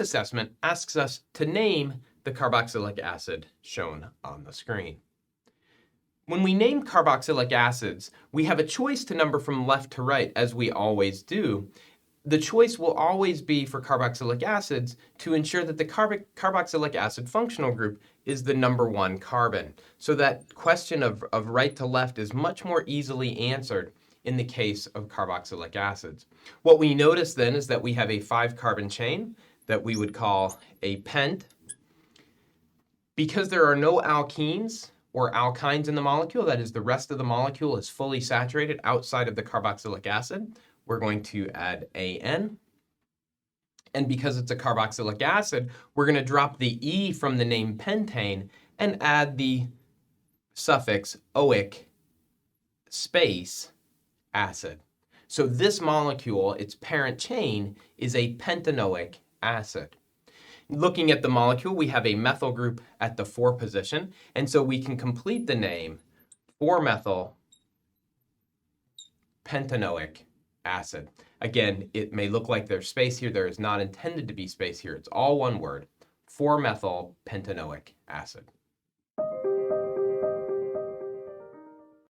assessment asks us to name the carboxylic acid shown on the screen. When we name carboxylic acids, we have a choice to number from left to right, as we always do. The choice will always be for carboxylic acids to ensure that the carboxylic acid functional group is the number 1 carbon. So that question of right to left is much more easily answered in the case of carboxylic acids. What we notice then is that we have a 5-carbon chain that we would call a pent. Because there are no alkenes or alkynes in the molecule, that is, the rest of the molecule is fully saturated outside of the carboxylic acid, we're going to add AN. And because it's a carboxylic acid, we're going to drop the E from the name pentane and add the suffix oic space acid. So this molecule, its parent chain, is a pentanoic acid. Looking at the molecule, we have a methyl group at the 4 position, and so we can complete the name 4-methyl pentanoic acid. Again, it may look like there's space here. There is not intended to be space here. It's all one word, 4-methyl pentanoic acid.